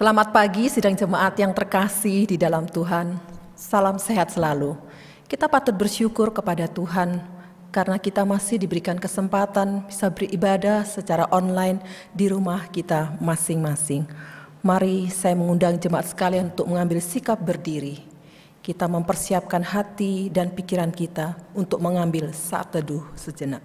Selamat pagi sidang jemaat yang terkasih di dalam Tuhan. Salam sehat selalu. Kita patut bersyukur kepada Tuhan karena kita masih diberikan kesempatan bisa beribadah secara online di rumah kita masing-masing. Mari saya mengundang jemaat sekalian untuk mengambil sikap berdiri. Kita mempersiapkan hati dan pikiran kita untuk mengambil saat teduh sejenak.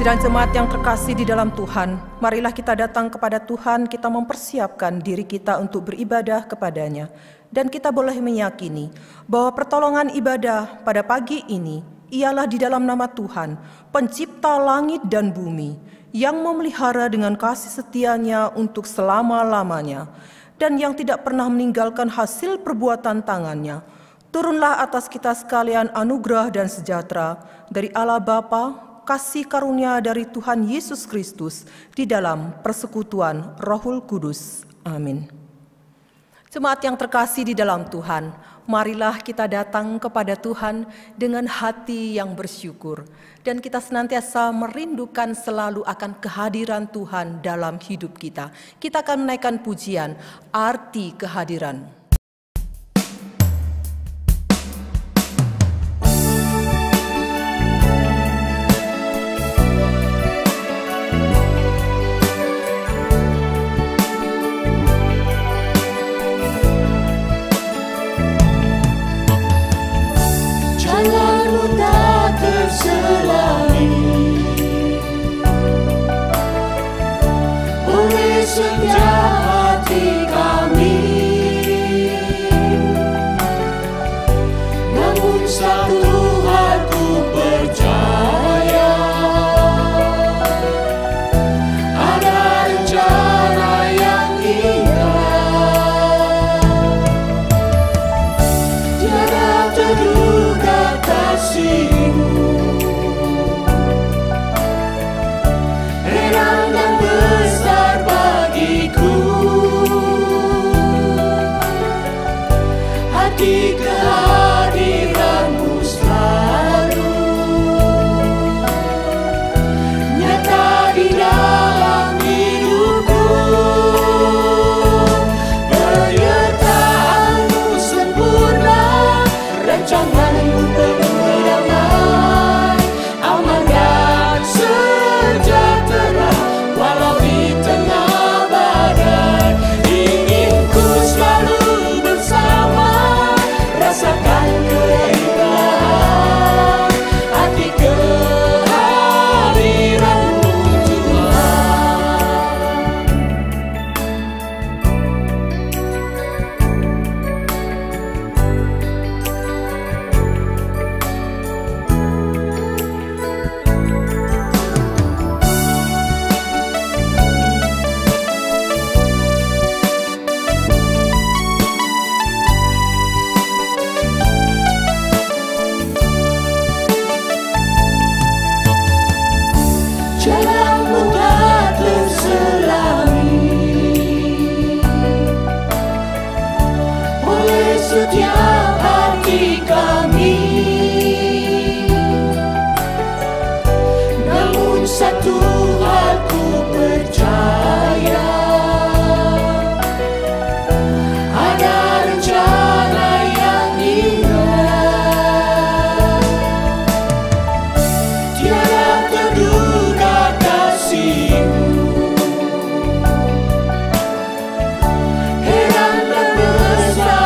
Sidang jemaat yang terkasih di dalam Tuhan, marilah kita datang kepada Tuhan, kita mempersiapkan diri kita untuk beribadah kepadanya. Dan kita boleh meyakini bahwa pertolongan ibadah pada pagi ini ialah di dalam nama Tuhan, pencipta langit dan bumi, yang memelihara dengan kasih setianya untuk selama-lamanya, dan yang tidak pernah meninggalkan hasil perbuatan tangannya. Turunlah atas kita sekalian anugerah dan sejahtera dari Allah Bapa, kasih karunia dari Tuhan Yesus Kristus di dalam persekutuan Rohul Kudus. Amin. Jemaat yang terkasih di dalam Tuhan, marilah kita datang kepada Tuhan dengan hati yang bersyukur. Dan kita senantiasa merindukan selalu akan kehadiran Tuhan dalam hidup kita. Kita akan menaikkan pujian, arti kehadiran. Setiap hati kami, namun satu hal ku percaya, ada rencana yang indah, tiada terduga kasih-Mu, heran dan besar bagiku, hati kehadiran-Mu selalu nyata di dalam hidupku. Penyertaan-Mu sempurna, rancangan-Mu penuh damai, aman dan sejahtera walau di tengah badai. Ingin ku selalu bersama, rasakan keindahan hati kehadiran-Mu Tuhan. Jalan-Mu tak terselangi oleh setiap hati kami, namun satu hal ku percaya, ada rencana yang indah, tiada terduga kasih-Mu, heran dan besar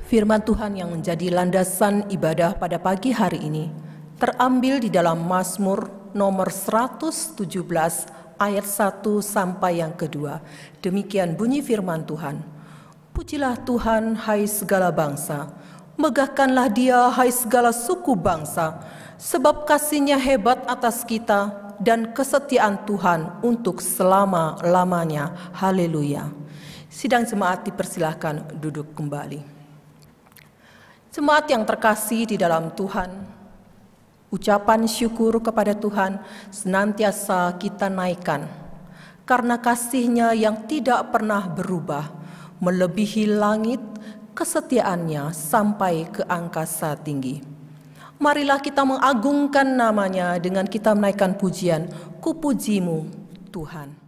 Firman Tuhan yang menjadi landasan ibadah pada pagi hari ini terambil di dalam Mazmur nomor 117 ayat 1 sampai yang kedua. Demikian bunyi firman Tuhan. Pujilah Tuhan, hai segala bangsa, megahkanlah Dia, hai segala suku bangsa, sebab kasih-Nya hebat atas kita dan kesetiaan Tuhan untuk selama-lamanya. Haleluya. Sidang jemaat dipersilahkan duduk kembali. Jemaat yang terkasih di dalam Tuhan, ucapan syukur kepada Tuhan senantiasa kita naikkan, karena kasih-Nya yang tidak pernah berubah, melebihi langit, kesetiaannya sampai ke angkasa tinggi. Marilah kita mengagungkan nama-Nya dengan kita menaikkan pujian, Kupuji-Mu Tuhan.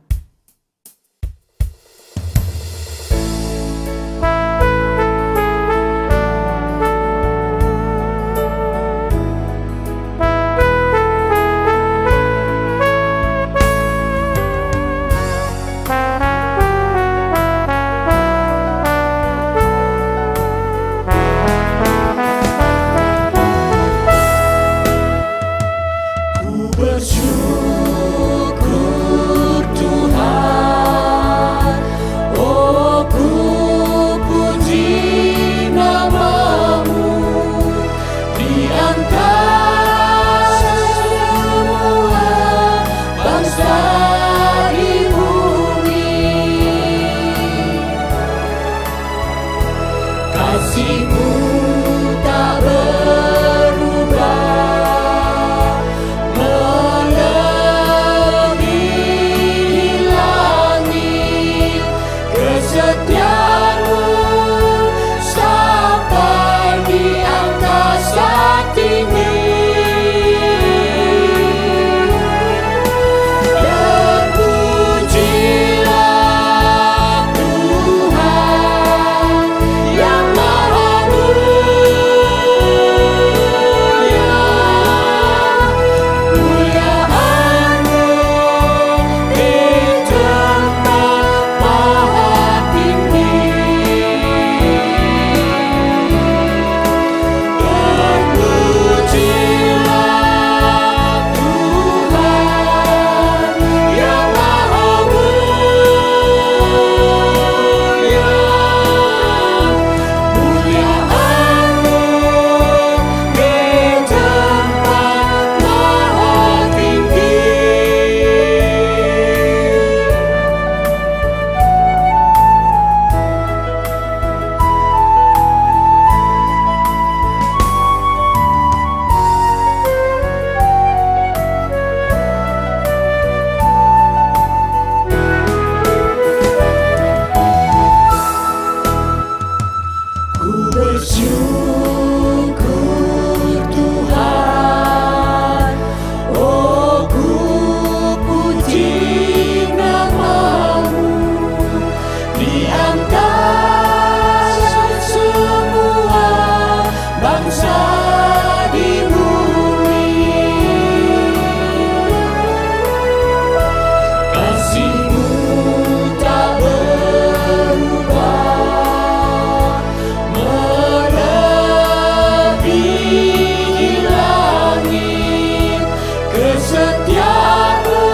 Setiamu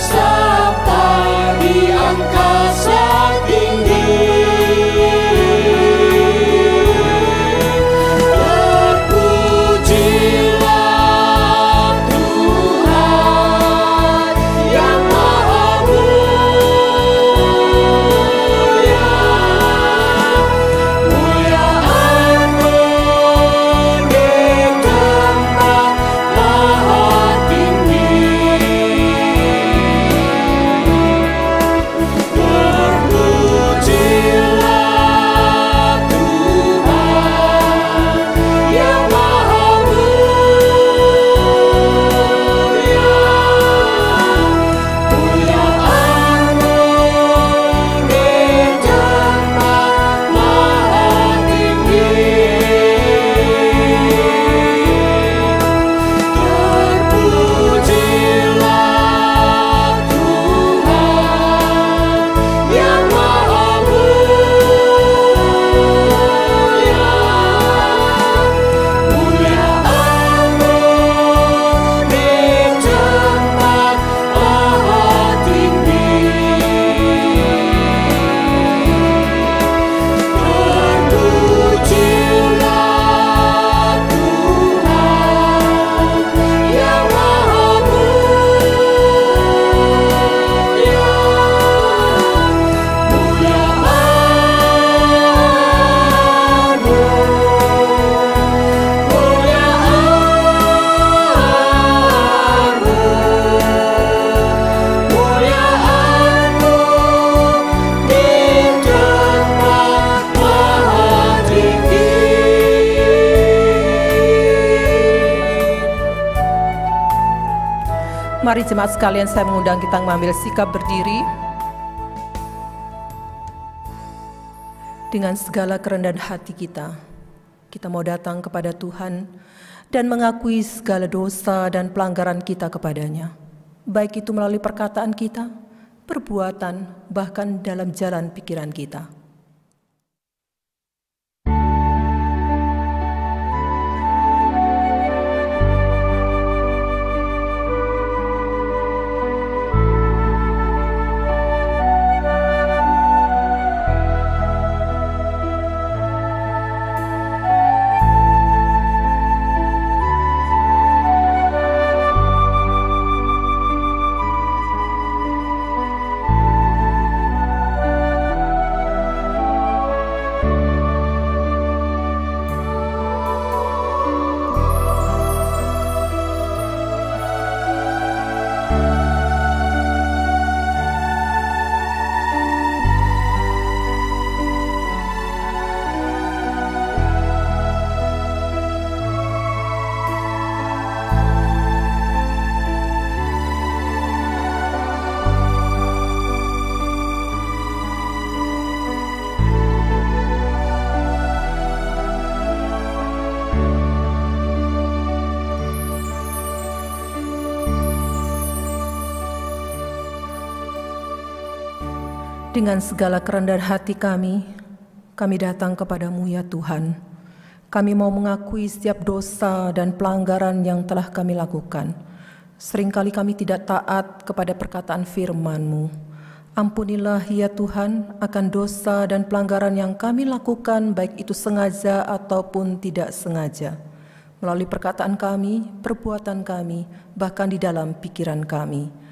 sampai di angkasa tinggi. Mari jemaat sekalian, saya mengundang kita mengambil sikap berdiri. Dengan segala kerendahan hati kita mau datang kepada Tuhan dan mengakui segala dosa dan pelanggaran kita kepadanya. Baik itu melalui perkataan kita, perbuatan, bahkan dalam jalan pikiran kita. Dengan segala kerendahan hati kami datang kepadamu ya Tuhan. Kami mau mengakui setiap dosa dan pelanggaran yang telah kami lakukan. Seringkali kami tidak taat kepada perkataan firman-Mu. Ampunilah ya Tuhan akan dosa dan pelanggaran yang kami lakukan, baik itu sengaja ataupun tidak sengaja. Melalui perkataan kami, perbuatan kami, bahkan di dalam pikiran kami.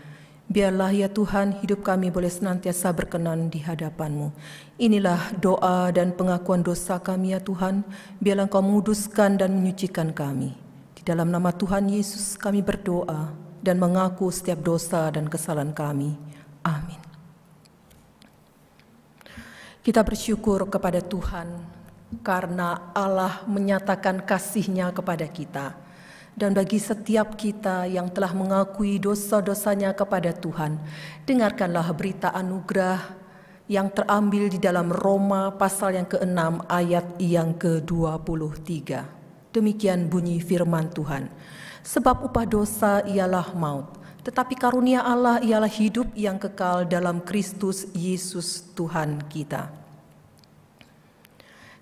Biarlah ya Tuhan hidup kami boleh senantiasa berkenan di hadapan-Mu. Inilah doa dan pengakuan dosa kami ya Tuhan. Biarlah Engkau menguduskan dan menyucikan kami. Di dalam nama Tuhan Yesus kami berdoa dan mengaku setiap dosa dan kesalahan kami. Amin. Kita bersyukur kepada Tuhan karena Allah menyatakan kasih-Nya kepada kita. Dan bagi setiap kita yang telah mengakui dosa-dosanya kepada Tuhan, dengarkanlah berita anugerah yang terambil di dalam Roma pasal yang ke-6 ayat yang ke-23. Demikian bunyi firman Tuhan. Sebab upah dosa ialah maut, tetapi karunia Allah ialah hidup yang kekal dalam Kristus Yesus Tuhan kita.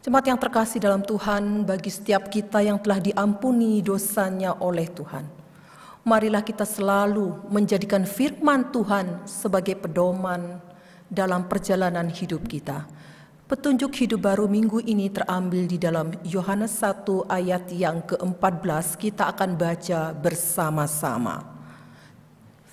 Jemaat yang terkasih dalam Tuhan, bagi setiap kita yang telah diampuni dosanya oleh Tuhan, marilah kita selalu menjadikan firman Tuhan sebagai pedoman dalam perjalanan hidup kita. Petunjuk hidup baru minggu ini terambil di dalam Yohanes 1 ayat yang ke-14, kita akan baca bersama-sama.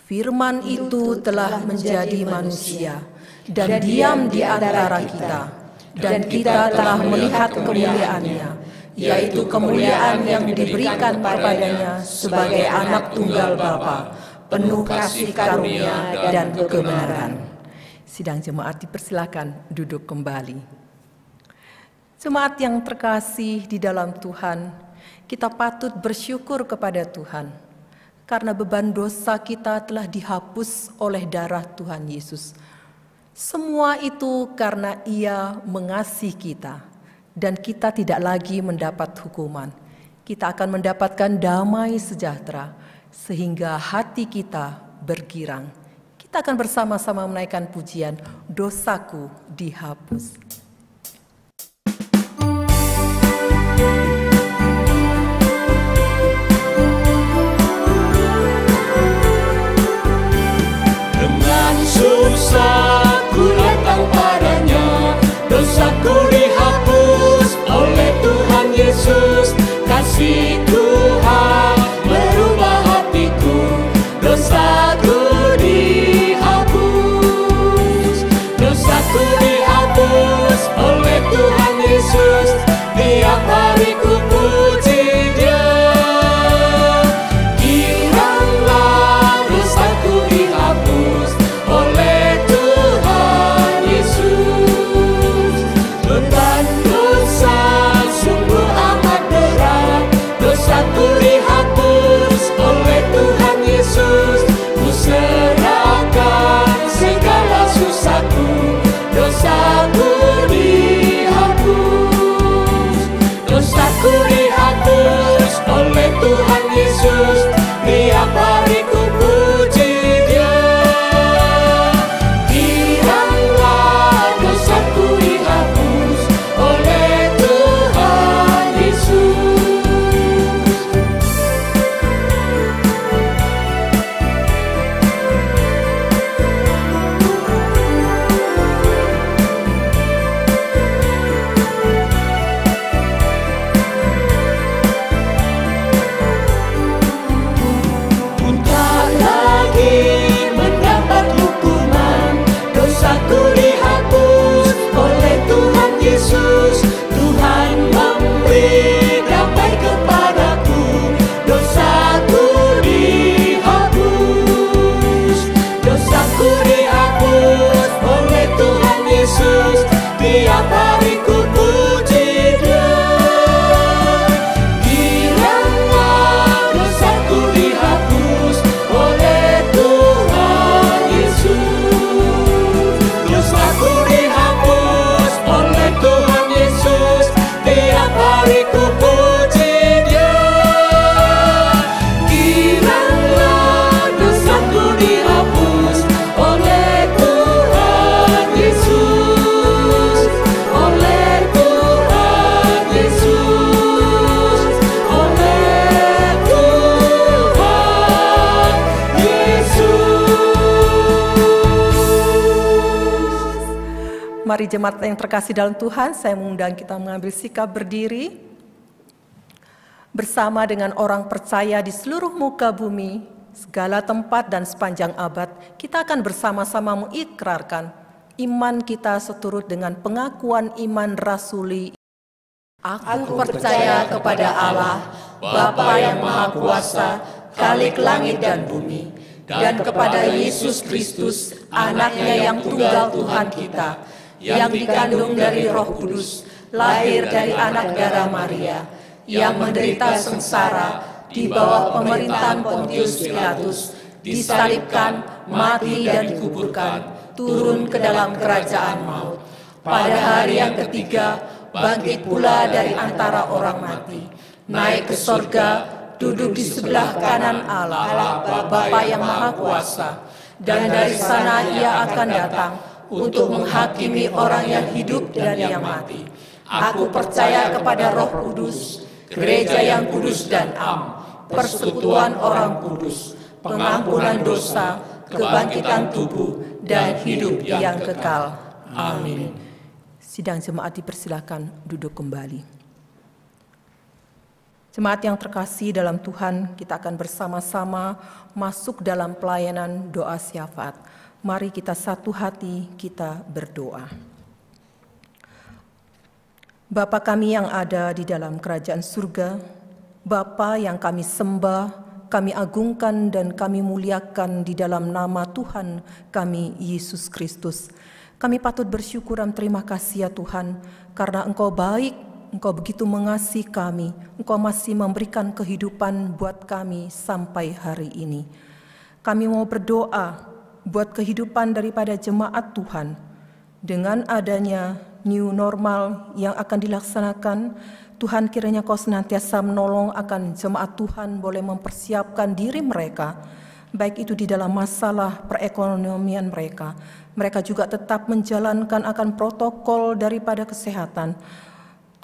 Firman itu telah menjadi manusia dan diam di antara kita. Dan kita telah melihat kemuliaannya, yaitu kemuliaan yang diberikan kepadanya sebagai anak tunggal Bapa, penuh kasih karunia dan kebenaran. Sidang jemaat dipersilakan duduk kembali. Jemaat yang terkasih di dalam Tuhan, kita patut bersyukur kepada Tuhan, karena beban dosa kita telah dihapus oleh darah Tuhan Yesus. Semua itu karena Ia mengasihi kita dan kita tidak lagi mendapat hukuman. Kita akan mendapatkan damai sejahtera sehingga hati kita bergirang. Kita akan bersama-sama menaikkan pujian Dosaku Dihapus. Dengan susah ku datang padanya, dosaku dihapus oleh Tuhan Yesus. Kasih Tuhan merubah hatiku, dosaku dihapus, dosaku dihapus Mari jemaat yang terkasih dalam Tuhan, saya mengundang kita mengambil sikap berdiri. Bersama dengan orang percaya di seluruh muka bumi, segala tempat dan sepanjang abad, kita akan bersama-sama mengikrarkan iman kita seturut dengan pengakuan iman rasuli. Aku percaya kepada Allah, Bapa yang Maha Kuasa, Khalik langit dan bumi, dan kepada Yesus Kristus, Anaknya yang tunggal Tuhan kita, yang dikandung dari Roh Kudus, lahir dari anak darah Maria, yang menderita sengsara di bawah pemerintahan Pontius Pilatus, disalibkan, mati dan dikuburkan, turun ke dalam kerajaan maut. Pada hari yang ketiga, bangkit pula dari antara orang mati, naik ke sorga, duduk di sebelah kanan Allah, Bapa yang Maha Kuasa, dan dari sana Ia akan datang untuk menghakimi orang yang hidup dan yang mati. Aku percaya kepada Roh Kudus, gereja yang kudus dan am, persekutuan orang kudus, pengampunan dosa, kebangkitan tubuh, dan hidup yang kekal. Amin. Sidang jemaat dipersilakan duduk kembali. Jemaat yang terkasih dalam Tuhan, kita akan bersama-sama masuk dalam pelayanan doa syafaat. Mari kita satu hati, kita berdoa. Bapa kami yang ada di dalam kerajaan surga, Bapa yang kami sembah, kami agungkan dan kami muliakan di dalam nama Tuhan kami, Yesus Kristus. Kami patut bersyukur dan terima kasih ya Tuhan, karena Engkau baik, Engkau begitu mengasihi kami, Engkau masih memberikan kehidupan buat kami sampai hari ini. Kami mau berdoa buat kehidupan daripada jemaat Tuhan. Dengan adanya new normal yang akan dilaksanakan, Tuhan kiranya Kau senantiasa menolong akan jemaat Tuhan boleh mempersiapkan diri mereka, baik itu di dalam masalah perekonomian mereka. Mereka juga tetap menjalankan akan protokol daripada kesehatan.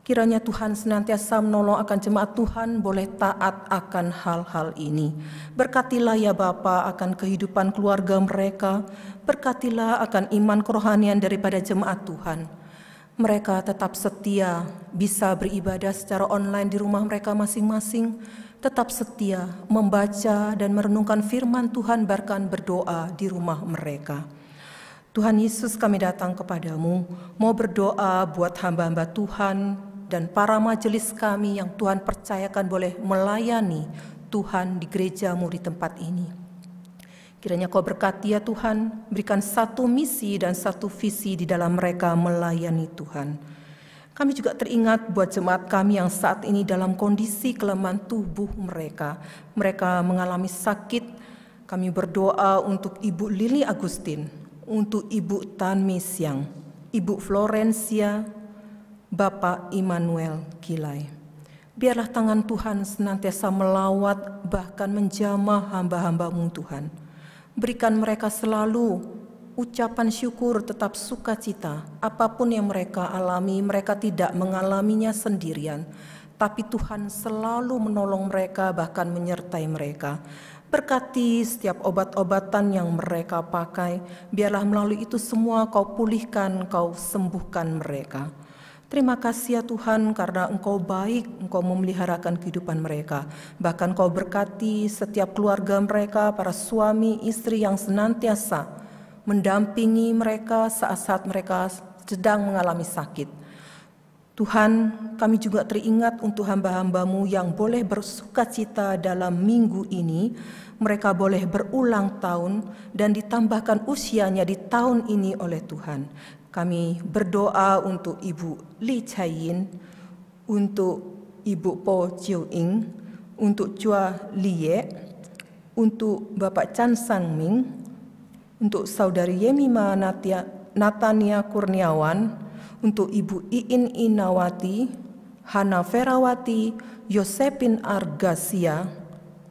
Kiranya Tuhan senantiasa menolong akan jemaat Tuhan boleh taat akan hal-hal ini. Berkatilah ya Bapa akan kehidupan keluarga mereka, berkatilah akan iman kerohanian daripada jemaat Tuhan. Mereka tetap setia, bisa beribadah secara online di rumah mereka masing-masing, tetap setia membaca dan merenungkan firman Tuhan bahkan berdoa di rumah mereka. Tuhan Yesus, kami datang kepadamu, mau berdoa buat hamba-hamba Tuhan dan para majelis kami yang Tuhan percayakan boleh melayani Tuhan di gereja-Mu di tempat ini. Kiranya Kau berkati ya Tuhan, berikan satu misi dan satu visi di dalam mereka melayani Tuhan. Kami juga teringat buat jemaat kami yang saat ini dalam kondisi kelemahan tubuh mereka. Mereka mengalami sakit. Kami berdoa untuk Ibu Lili Agustin, untuk Ibu Tan Misyang, Ibu Florencia, Bapak Immanuel Kilai. Biarlah tangan Tuhan senantiasa melawat bahkan menjamah hamba-hamba-Mu Tuhan. Berikan mereka selalu ucapan syukur, tetap sukacita. Apapun yang mereka alami, mereka tidak mengalaminya sendirian. Tapi Tuhan selalu menolong mereka bahkan menyertai mereka. Berkati setiap obat-obatan yang mereka pakai. Biarlah melalui itu semua Kau pulihkan, Kau sembuhkan mereka. Terima kasih ya Tuhan karena Engkau baik, Engkau memeliharakan kehidupan mereka. Bahkan Kau berkati setiap keluarga mereka, para suami, istri yang senantiasa mendampingi mereka saat-saat mereka sedang mengalami sakit. Tuhan, kami juga teringat untuk hamba-hamba-Mu yang boleh bersukacita dalam minggu ini. Mereka boleh berulang tahun dan ditambahkan usianya di tahun ini oleh Tuhan. Kami berdoa untuk Ibu Li Chaiyin, untuk Ibu Po Chiu Ing, untuk Chua Lie, untuk Bapak Chan Sang Ming, untuk Saudari Yemima Natania Kurniawan, untuk Ibu Iin Inawati, Hana Ferawati, Yosepin Argasia,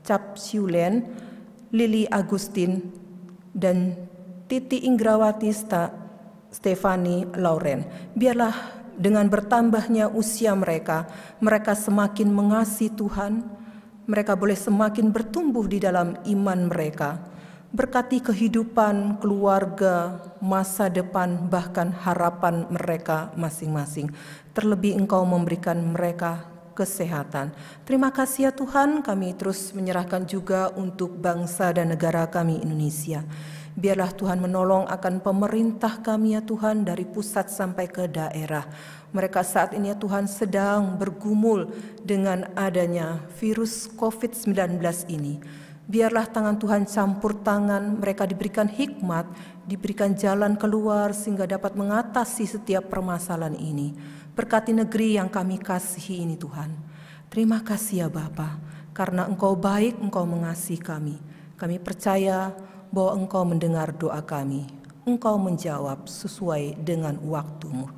Cap Siulen, Lili Agustin, dan Titi Ingrawati Stefani Lauren. Biarlah dengan bertambahnya usia mereka, mereka semakin mengasihi Tuhan, mereka boleh semakin bertumbuh di dalam iman mereka. Berkati kehidupan, keluarga, masa depan, bahkan harapan mereka masing-masing. Terlebih Engkau memberikan mereka kesehatan. Terima kasih ya Tuhan, kami terus menyerahkan juga untuk bangsa dan negara kami Indonesia. Biarlah Tuhan menolong akan pemerintah kami ya Tuhan, dari pusat sampai ke daerah. Mereka saat ini ya Tuhan sedang bergumul dengan adanya virus COVID-19 ini. Biarlah tangan Tuhan campur tangan, mereka diberikan hikmat, diberikan jalan keluar sehingga dapat mengatasi setiap permasalahan ini. Berkati negeri yang kami kasihi ini Tuhan. Terima kasih ya Bapa, karena Engkau baik, Engkau mengasihi kami. Kami percaya bahwa Engkau mendengar doa kami. Engkau menjawab sesuai dengan waktu-Mu.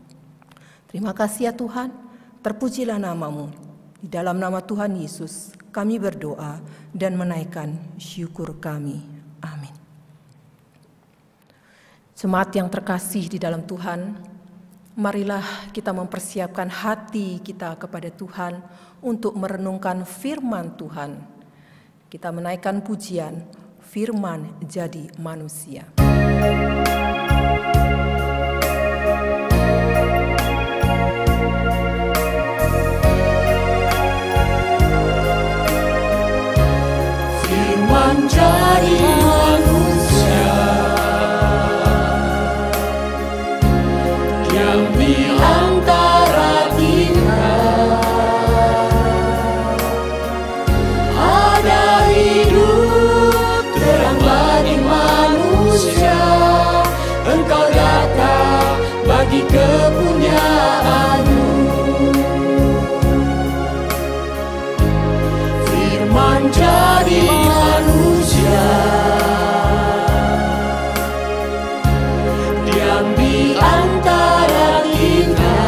Terima kasih ya Tuhan, terpujilah nama-Mu. Di dalam nama Tuhan Yesus kami berdoa dan menaikkan syukur kami. Amin. Jemaat yang terkasih di dalam Tuhan, marilah kita mempersiapkan hati kita kepada Tuhan untuk merenungkan firman Tuhan. Kita menaikkan pujian, firman jadi manusia. Jadi manusia yang di antara kita, ada hidup terang bagi manusia. Engkau datang bagi kepunyaan-Mu. Firman jadi manusia, diam di antara kita,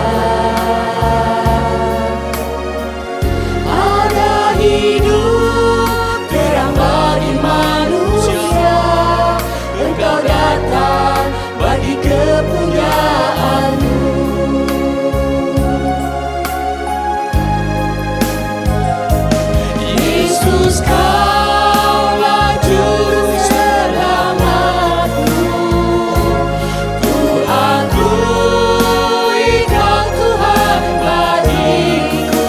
ada hidup terang bagi manusia. Engkau datang bagi kepunyaan-Mu. Yesus, Kaulah Juru Selamatku. Ku akui Kau Tuhan bagiku.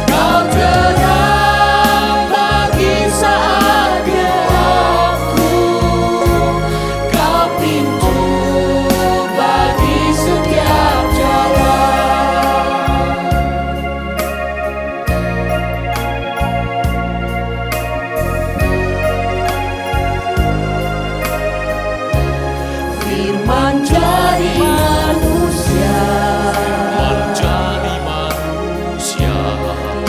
Kau terang bagi saat gelapku. Kau pintu bagi setiap jalan. Firman jadi manusia,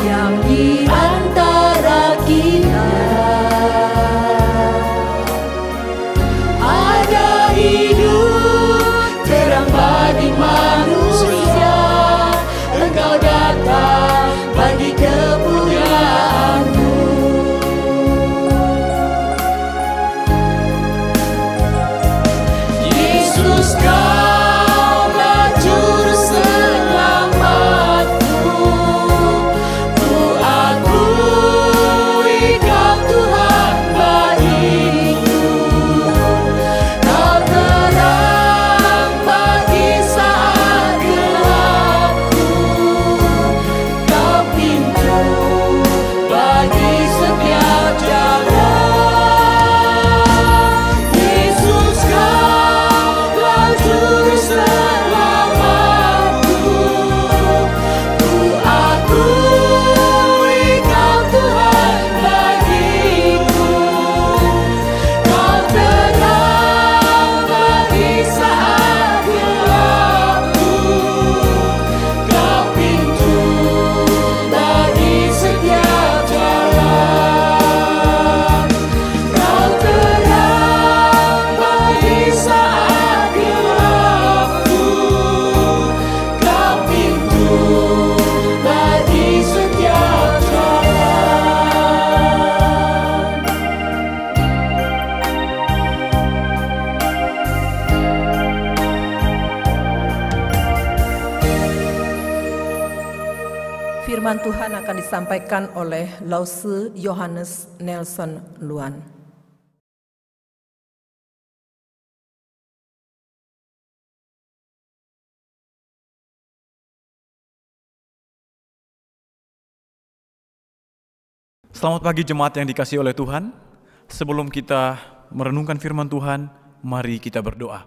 yang di antara kita, ada hidup terang bagi manusia. Engkau datang bagi kepunyaan-Mu. Yesus, Kaulah Juru Selamatku. Ku akui Kau Tuhan bagiku. Kau terang bagi saat gelapku. Kau pintu bagi setiap jalan. Yesus, Kaulah Juru Selamatku. Ku akui Kau Tuhan bagiku. Kau terang bagi saat gelapku. Kau pintu bagi setiap jalan. Kau terang bagi saat gelapku. Kau pintu bagi setiap jalan. Firman Tuhan akan disampaikan oleh Lause Yohanes Nelson Luan. Selamat pagi jemaat yang dikasihi oleh Tuhan. Sebelum kita merenungkan firman Tuhan, mari kita berdoa.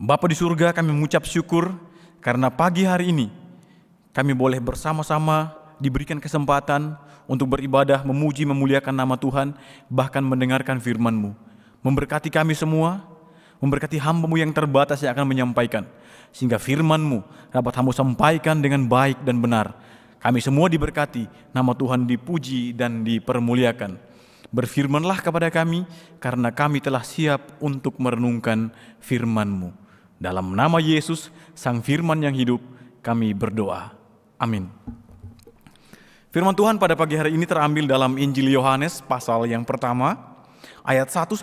Bapa di surga, kami mengucap syukur karena pagi hari ini kami boleh bersama-sama diberikan kesempatan untuk beribadah, memuji, memuliakan nama Tuhan, bahkan mendengarkan firman-Mu. Memberkati kami semua, memberkati hamba-Mu yang terbatas yang akan menyampaikan, sehingga firman-Mu dapat Hamba sampaikan dengan baik dan benar. Kami semua diberkati, nama Tuhan dipuji dan dipermuliakan. Berfirmanlah kepada kami, karena kami telah siap untuk merenungkan firman-Mu. Dalam nama Yesus, Sang Firman yang hidup, kami berdoa. Amin. Firman Tuhan pada pagi hari ini terambil dalam Injil Yohanes pasal yang pertama, ayat 1-3,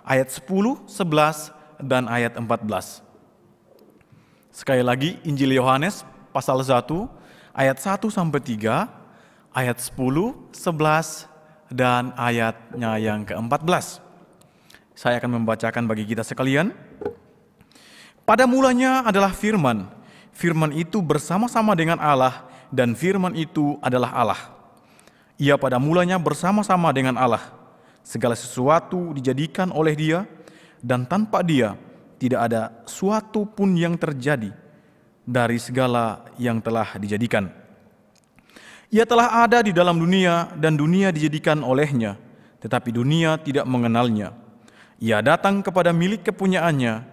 ayat 10, 11, dan ayat 14. Sekali lagi, Injil Yohanes pasal 1, ayat 1-3, ayat 10, 11, dan ayatnya yang ke-14. Saya akan membacakan bagi kita sekalian. Pada mulanya adalah firman. Firman itu bersama-sama dengan Allah, dan firman itu adalah Allah. Ia pada mulanya bersama-sama dengan Allah. Segala sesuatu dijadikan oleh Dia, dan tanpa Dia tidak ada suatu pun yang terjadi dari segala yang telah dijadikan. Ia telah ada di dalam dunia dan dunia dijadikan olehnya, tetapi dunia tidak mengenalnya. Ia datang kepada milik kepunyaannya,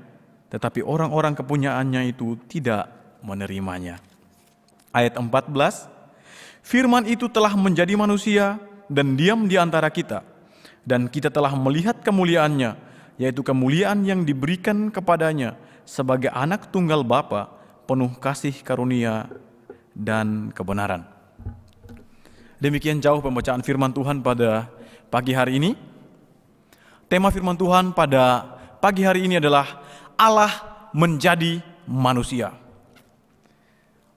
tetapi orang-orang kepunyaannya itu tidak menerimanya. Ayat 14, firman itu telah menjadi manusia dan diam di antara kita, dan kita telah melihat kemuliaannya, yaitu kemuliaan yang diberikan kepadanya sebagai anak tunggal Bapa, penuh kasih karunia dan kebenaran. Demikian jauh pembacaan firman Tuhan pada pagi hari ini. Tema firman Tuhan pada pagi hari ini adalah Allah menjadi manusia.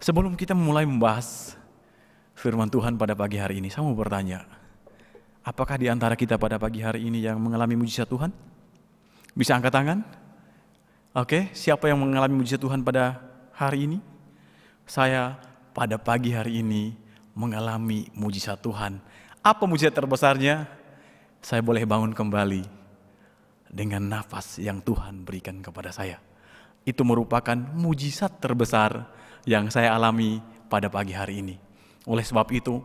Sebelum kita mulai membahas firman Tuhan pada pagi hari ini, saya mau bertanya, apakah di antara kita pada pagi hari ini yang mengalami mujizat Tuhan? Bisa angkat tangan? Oke, siapa yang mengalami mujizat Tuhan pada hari ini? Saya pada pagi hari ini mengalami mujizat Tuhan. Apa mujizat terbesarnya? Saya boleh bangun kembali dengan nafas yang Tuhan berikan kepada saya. Itu merupakan mujizat terbesar yang saya alami pada pagi hari ini. Oleh sebab itu,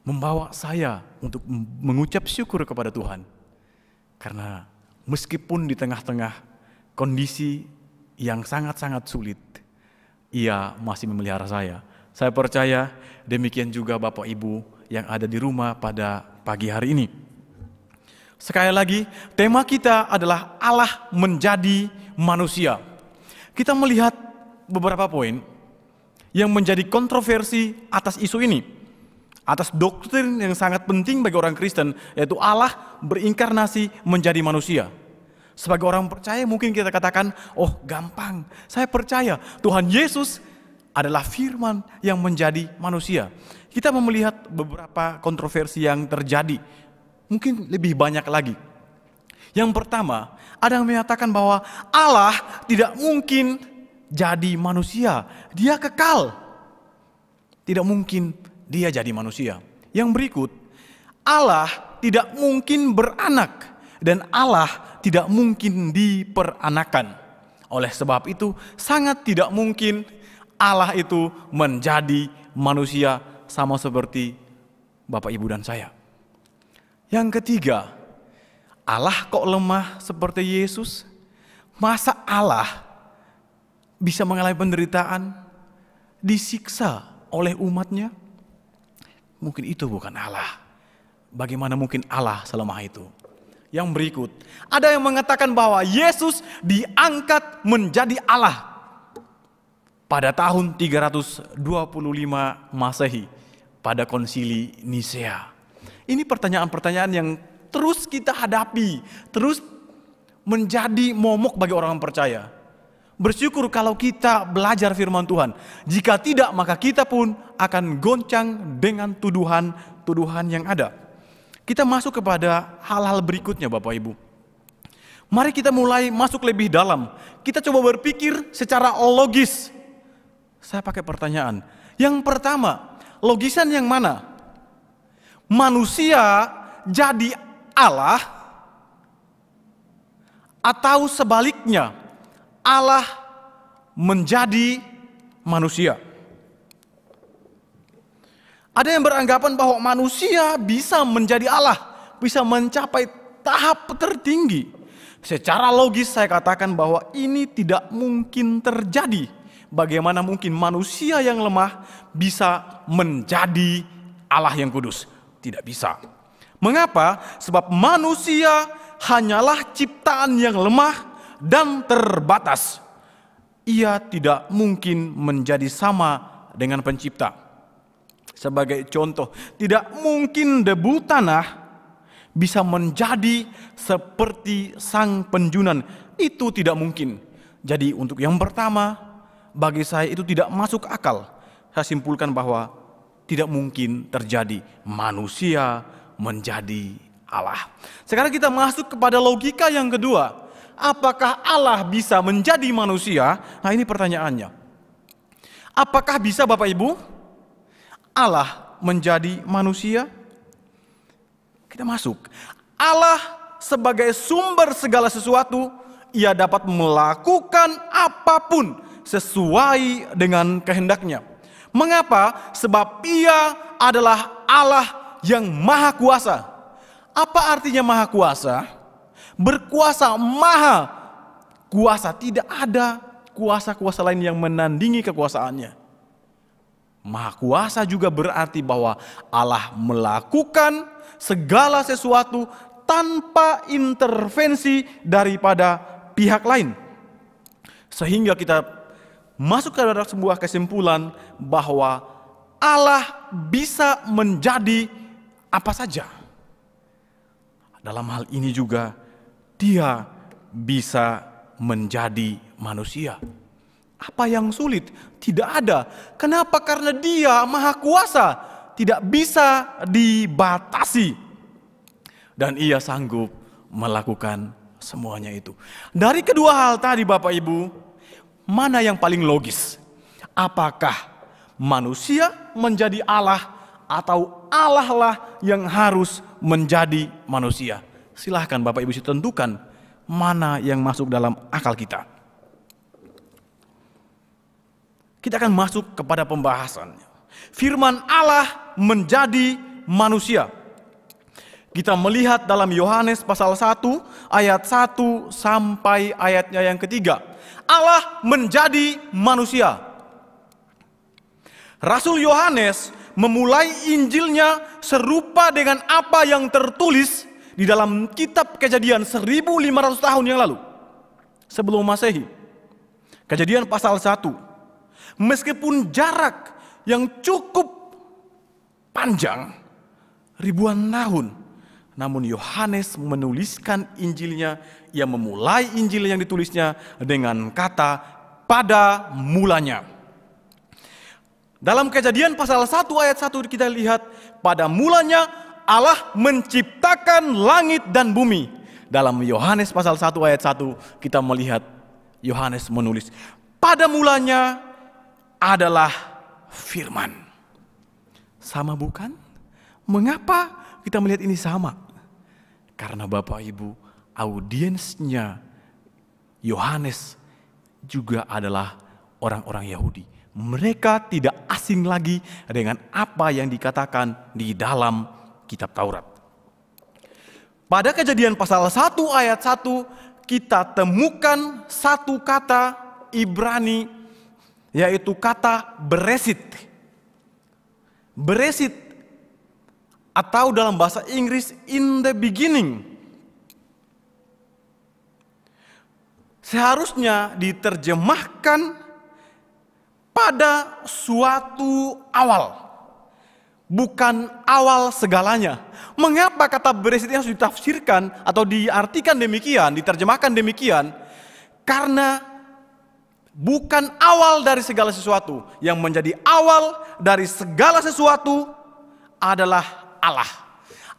membawa saya untuk mengucap syukur kepada Tuhan. Karena meskipun di tengah-tengah kondisi yang sangat-sangat sulit, Ia masih memelihara saya. Saya percaya demikian juga Bapak Ibu yang ada di rumah pada pagi hari ini. Sekali lagi, tema kita adalah Allah menjadi manusia. Kita melihat beberapa poin yang menjadi kontroversi atas isu ini. Atas doktrin yang sangat penting bagi orang Kristen, yaitu Allah berinkarnasi menjadi manusia. Sebagai orang percaya mungkin kita katakan, oh gampang, saya percaya Tuhan Yesus adalah firman yang menjadi manusia. Kita melihat beberapa kontroversi yang terjadi, mungkin lebih banyak lagi. Yang pertama, ada yang menyatakan bahwa Allah tidak mungkin jadi manusia, Dia kekal. Tidak mungkin Dia jadi manusia. Yang berikut, Allah tidak mungkin beranak dan Allah tidak mungkin diperanakan. Oleh sebab itu, sangat tidak mungkin Allah itu menjadi manusia sama seperti Bapak, Ibu, dan saya. Yang ketiga, Allah kok lemah seperti Yesus? Masa Allah bisa mengalami penderitaan, disiksa oleh umatnya? Mungkin itu bukan Allah. Bagaimana mungkin Allah selemah itu? Yang berikut, ada yang mengatakan bahwa Yesus diangkat menjadi Allah pada tahun 325 Masehi pada konsili Nisea. Ini pertanyaan-pertanyaan yang terus kita hadapi, terus menjadi momok bagi orang percaya. Bersyukur kalau kita belajar firman Tuhan. Jika tidak, maka kita pun akan goncang dengan tuduhan-tuduhan yang ada. Kita masuk kepada hal-hal berikutnya Bapak Ibu. Mari kita mulai masuk lebih dalam. Kita coba berpikir secara logis. Saya pakai pertanyaan. Yang pertama, logisan yang mana? manusia jadi Allah, atau sebaliknya Allah menjadi manusia. Ada yang beranggapan bahwa manusia bisa menjadi Allah, bisa mencapai tahap tertinggi. Secara logis saya katakan bahwa ini tidak mungkin terjadi. Bagaimana mungkin manusia yang lemah bisa menjadi Allah yang kudus? Tidak bisa. Mengapa? Sebab manusia hanyalah ciptaan yang lemah dan terbatas. Ia tidak mungkin menjadi sama dengan pencipta. Sebagai contoh, tidak mungkin debu tanah bisa menjadi seperti sang penjunan. Itu tidak mungkin. Jadi untuk yang pertama, bagi saya itu tidak masuk akal. Saya simpulkan bahwa tidak mungkin terjadi manusia menjadi Allah. Sekarang kita masuk kepada logika yang kedua. Apakah Allah bisa menjadi manusia? Nah, ini pertanyaannya. Apakah bisa Bapak Ibu Allah menjadi manusia? Kita masuk. Allah sebagai sumber segala sesuatu, ia dapat melakukan apapun sesuai dengan kehendaknya. Mengapa? Sebab ia adalah Allah yang maha kuasa. Apa artinya maha kuasa? Berkuasa, maha kuasa. Tidak ada kuasa-kuasa lain yang menandingi kekuasaannya. Maha kuasa juga berarti bahwa Allah melakukan segala sesuatu tanpa intervensi daripada pihak lain. Sehingga kita masuk ke dalam sebuah kesimpulan bahwa Allah bisa menjadi apa saja. Dalam hal ini juga Dia bisa menjadi manusia. Apa yang sulit? Tidak ada. Kenapa? Karena Dia maha kuasa, tidak bisa dibatasi. Dan Ia sanggup melakukan semuanya itu. Dari kedua hal tadi Bapak Ibu, mana yang paling logis? Apakah manusia menjadi Allah atau Allah lah yang harus menjadi manusia? Silahkan Bapak Ibu tentukan mana yang masuk dalam akal kita. Kita akan masuk kepada pembahasan firman Allah menjadi manusia. Kita melihat dalam Yohanes pasal 1 ayat 1 sampai ayatnya yang ketiga. Allah menjadi manusia. Rasul Yohanes memulai Injilnya serupa dengan apa yang tertulis di dalam kitab Kejadian 1500 tahun yang lalu. Sebelum Masehi. Kejadian pasal 1. Meskipun jarak yang cukup panjang, ribuan tahun, namun Yohanes menuliskan Injilnya, ia memulai Injil yang ditulisnya dengan kata pada mulanya. Dalam Kejadian pasal 1 ayat 1 kita lihat, pada mulanya Allah menciptakan langit dan bumi. Dalam Yohanes pasal 1 ayat 1 kita melihat Yohanes menulis, pada mulanya adalah firman. Sama bukan? Mengapa kita melihat ini sama? Karena Bapak Ibu, audiensnya Yohanes juga adalah orang-orang Yahudi. Mereka tidak asing lagi dengan apa yang dikatakan di dalam kitab Taurat. Pada Kejadian pasal 1 ayat 1 kita temukan satu kata Ibrani, yaitu kata beresit. Beresit atau dalam bahasa Inggris in the beginning. Seharusnya diterjemahkan pada suatu awal. Bukan awal segalanya. Mengapa kata beresit yang harus ditafsirkan atau diartikan demikian, diterjemahkan demikian? Karena bukan awal dari segala sesuatu. Yang menjadi awal dari segala sesuatu adalah Allah.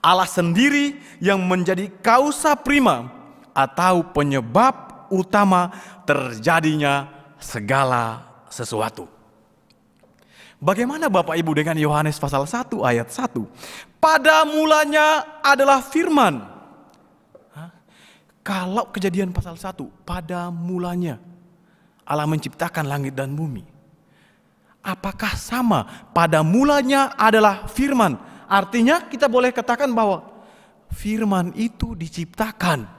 Allah sendiri yang menjadi kausa prima atau penyebab utama terjadinya segala sesuatu. Bagaimana Bapak Ibu dengan Yohanes pasal 1 ayat 1? Pada mulanya adalah firman. Kalau Kejadian pasal 1, pada mulanya Allah menciptakan langit dan bumi. Apakah sama? Pada mulanya adalah firman. Artinya kita boleh katakan bahwa firman itu diciptakan.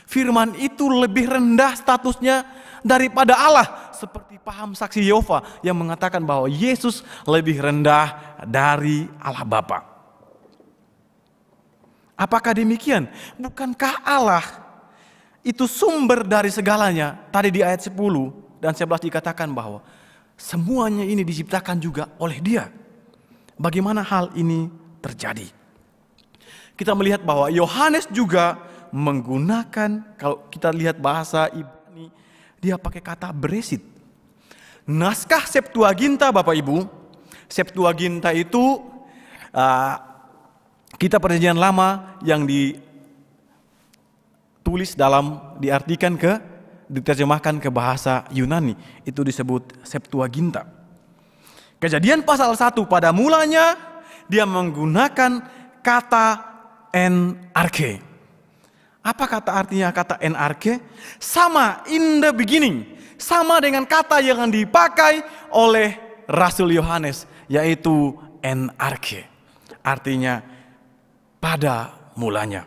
Firman itu lebih rendah statusnya daripada Allah. Seperti paham saksi Yehova yang mengatakan bahwa Yesus lebih rendah dari Allah Bapa. Apakah demikian? Bukankah Allah itu sumber dari segalanya? Tadi di ayat 10 dan 11 dikatakan bahwa semuanya ini diciptakan juga oleh Dia. Bagaimana hal ini terjadi? Kita melihat bahwa Yohanes juga menggunakan, kalau kita lihat bahasa Ibrani, dia pakai kata beresit. Naskah Septuaginta Bapak Ibu, Septuaginta itu kitab Perjanjian Lama yang ditulis diterjemahkan ke bahasa Yunani, itu disebut Septuaginta. Kejadian pasal 1 pada mulanya dia menggunakan kata NRK. Apa artinya kata NRK? Sama, in the beginning. Sama dengan kata yang dipakai oleh Rasul Yohanes, yaitu NRK. Artinya pada mulanya.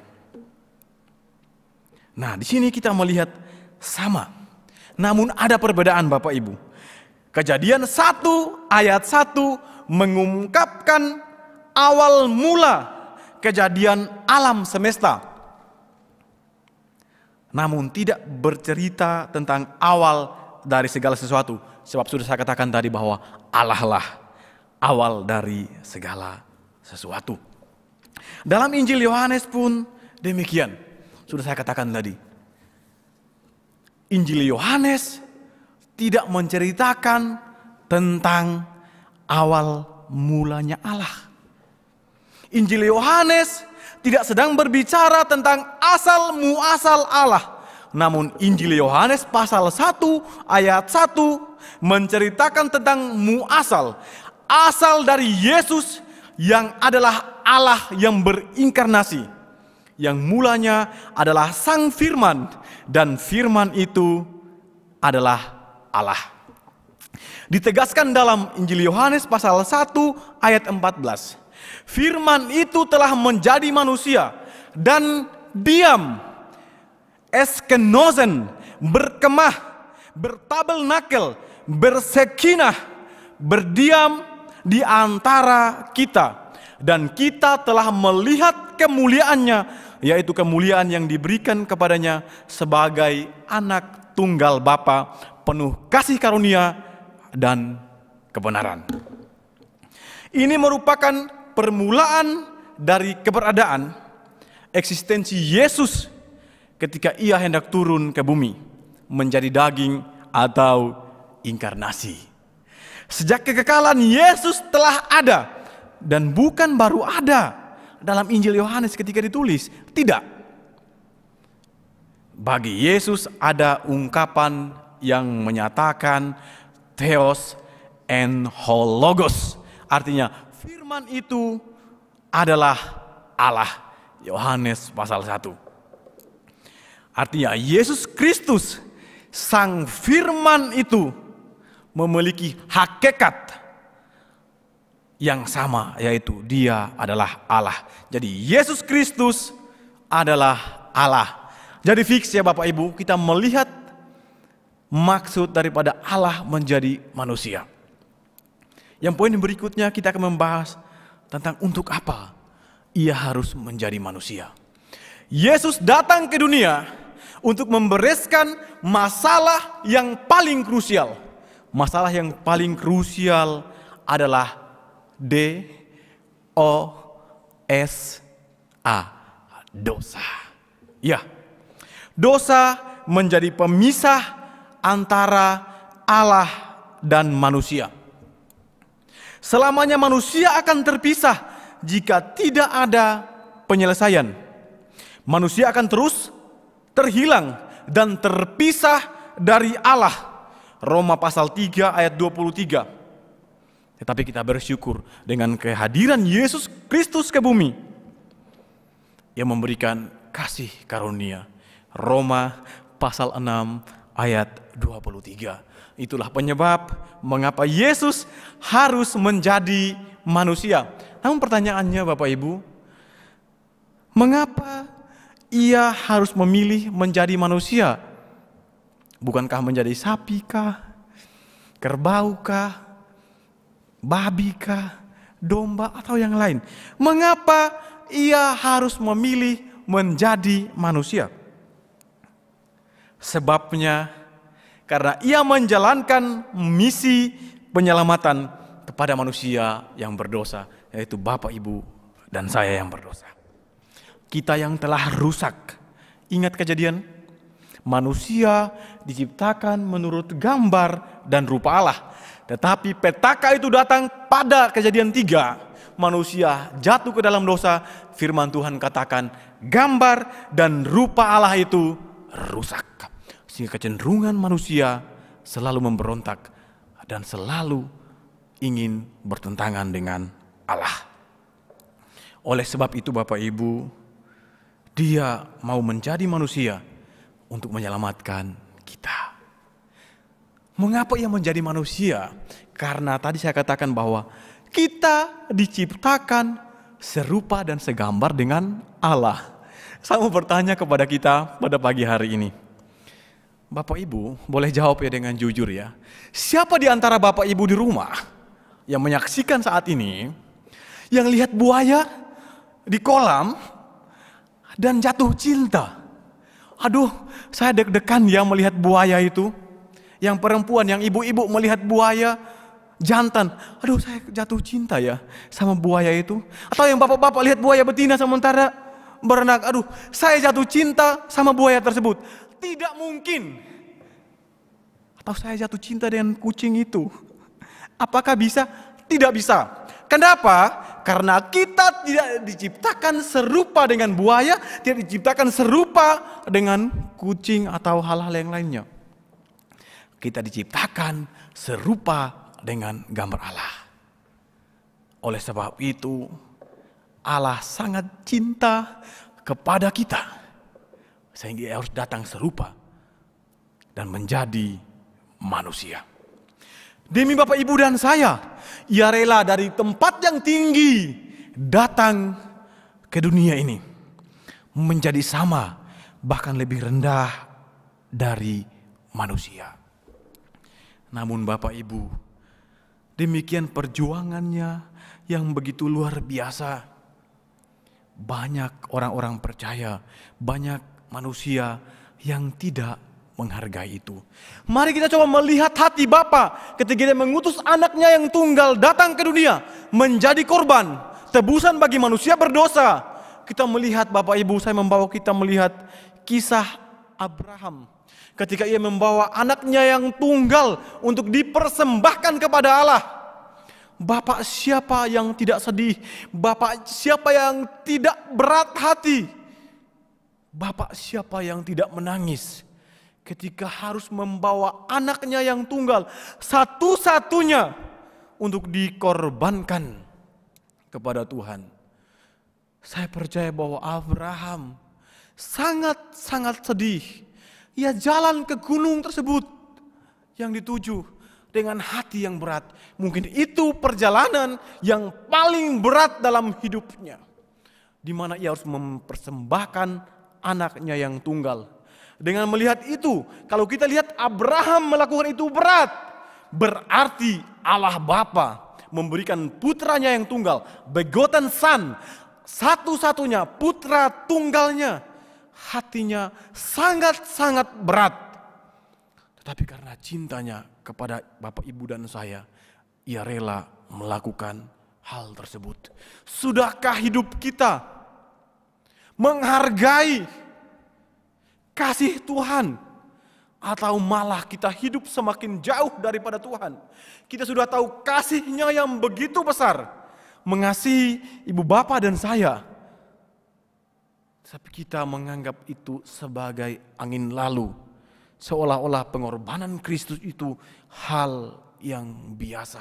Nah, di sini kita melihat sama. Namun ada perbedaan Bapak Ibu. Kejadian 1 ayat 1 mengungkapkan awal mula kejadian alam semesta. Namun tidak bercerita tentang awal dari segala sesuatu. Sebab sudah saya katakan tadi bahwa Allah lah awal dari segala sesuatu. Dalam Injil Yohanes pun demikian. Sudah saya katakan tadi. Injil Yohanes tidak menceritakan tentang awal mulanya Allah. Injil Yohanes tidak sedang berbicara tentang asal muasal Allah. Namun Injil Yohanes pasal 1 ayat 1 menceritakan tentang muasal. Asal dari Yesus yang adalah Allah yang berinkarnasi. Yang mulanya adalah Sang Firman. Dan firman itu adalah Allah. Ditegaskan dalam Injil Yohanes pasal 1 ayat 14. Firman itu telah menjadi manusia dan diam, eskenosen, berkemah, bertabelnakel, bersekinah, berdiam di antara kita. Dan kita telah melihat kemuliaannya, yaitu kemuliaan yang diberikan kepadanya sebagai anak tunggal Bapa, penuh kasih karunia dan kebenaran. Ini merupakan permulaan dari keberadaan eksistensi Yesus ketika ia hendak turun ke bumi menjadi daging atau inkarnasi. Sejak kekekalan Yesus telah ada dan bukan baru ada dalam Injil Yohanes ketika ditulis. Tidak. Bagi Yesus ada ungkapan yang menyatakan Theos en ho logos. Artinya firman itu adalah Allah. Yohanes pasal 1. Artinya Yesus Kristus, Sang Firman itu memiliki hakikat yang sama, yaitu Dia adalah Allah. Jadi Yesus Kristus adalah Allah. Jadi fix ya Bapak Ibu, kita melihat maksud daripada Allah menjadi manusia. Yang poin berikutnya kita akan membahas tentang untuk apa Ia harus menjadi manusia. Yesus datang ke dunia untuk membereskan masalah yang paling krusial. Masalah yang paling krusial adalah D-O-S-A, dosa. Ya, dosa menjadi pemisah antara Allah dan manusia. Selamanya manusia akan terpisah jika tidak ada penyelesaian. Manusia akan terus terhilang dan terpisah dari Allah. Roma pasal 3 ayat 23. Tetapi kita bersyukur dengan kehadiran Yesus Kristus ke bumi. Ia memberikan kasih karunia. Roma pasal 6 ayat 23. Itulah penyebab mengapa Yesus harus menjadi manusia. Namun pertanyaannya Bapak Ibu, mengapa ia harus memilih menjadi manusia? Bukankah menjadi sapi kah? Kerbau kah? Babi kah? Domba atau yang lain? Mengapa ia harus memilih menjadi manusia? Sebabnya karena ia menjalankan misi penyelamatan kepada manusia yang berdosa, yaitu Bapak, Ibu, dan saya yang berdosa. Kita yang telah rusak. Ingat kejadian? Manusia diciptakan menurut gambar dan rupa Allah. Tetapi petaka itu datang pada kejadian 3. Manusia jatuh ke dalam dosa. Firman Tuhan katakan gambar dan rupa Allah itu rusak. Sehingga kecenderungan manusia selalu memberontak dan selalu ingin bertentangan dengan Allah. Oleh sebab itu Bapak Ibu, Dia mau menjadi manusia untuk menyelamatkan kita. Mengapa ia menjadi manusia? Karena tadi saya katakan bahwa kita diciptakan serupa dan segambar dengan Allah. Saya mau bertanya kepada kita pada pagi hari ini. Bapak Ibu boleh jawab ya dengan jujur ya. Siapa di antara Bapak Ibu di rumah yang menyaksikan saat ini, yang lihat buaya di kolam dan jatuh cinta? Aduh, saya deg-degan ya melihat buaya itu. Yang perempuan, yang ibu-ibu melihat buaya jantan. Aduh, saya jatuh cinta ya sama buaya itu. Atau yang bapak-bapak lihat buaya betina sementara berenang. Aduh, saya jatuh cinta sama buaya tersebut. Tidak mungkin. Atau saya jatuh cinta dengan kucing itu. Apakah bisa? Tidak bisa. Kenapa? Karena kita tidak diciptakan serupa dengan buaya, tidak diciptakan serupa dengan kucing atau hal-hal yang lainnya. Kita diciptakan serupa dengan gambar Allah. Oleh sebab itu, Allah sangat cinta kepada kita. Sehingga ia harus datang serupa dan menjadi manusia. Demi Bapak, Ibu, dan saya, ia rela dari tempat yang tinggi datang ke dunia ini. Menjadi sama, bahkan lebih rendah dari manusia. Namun Bapak, Ibu, demikian perjuangannya yang begitu luar biasa. Banyak orang-orang percaya, banyak manusia yang tidak menghargai itu. Mari kita coba melihat hati Bapa ketika Dia mengutus anaknya yang tunggal datang ke dunia menjadi korban tebusan bagi manusia berdosa. Kita melihat Bapak Ibu, saya membawa kita melihat kisah Abraham ketika ia membawa anaknya yang tunggal untuk dipersembahkan kepada Allah. Bapak siapa yang tidak sedih? Bapak siapa yang tidak berat hati? Bapak siapa yang tidak menangis ketika harus membawa anaknya yang tunggal satu-satunya untuk dikorbankan kepada Tuhan? Saya percaya bahwa Abraham sangat-sangat sedih. Ia jalan ke gunung tersebut yang dituju dengan hati yang berat. Mungkin itu perjalanan yang paling berat dalam hidupnya, di mana ia harus mempersembahkan anaknya yang tunggal. Dengan melihat itu, kalau kita lihat Abraham melakukan itu berat, berarti Allah Bapa memberikan putranya yang tunggal, begotten son, satu-satunya putra tunggalnya. Hatinya sangat-sangat berat. Tetapi karena cintanya kepada Bapak, Ibu, dan saya, ia rela melakukan hal tersebut. Sudahkah hidup kita menghargai kasih Tuhan? Atau malah kita hidup semakin jauh daripada Tuhan? Kita sudah tahu kasih-Nya yang begitu besar, mengasihi ibu bapa dan saya, tapi kita menganggap itu sebagai angin lalu, seolah-olah pengorbanan Kristus itu hal yang biasa.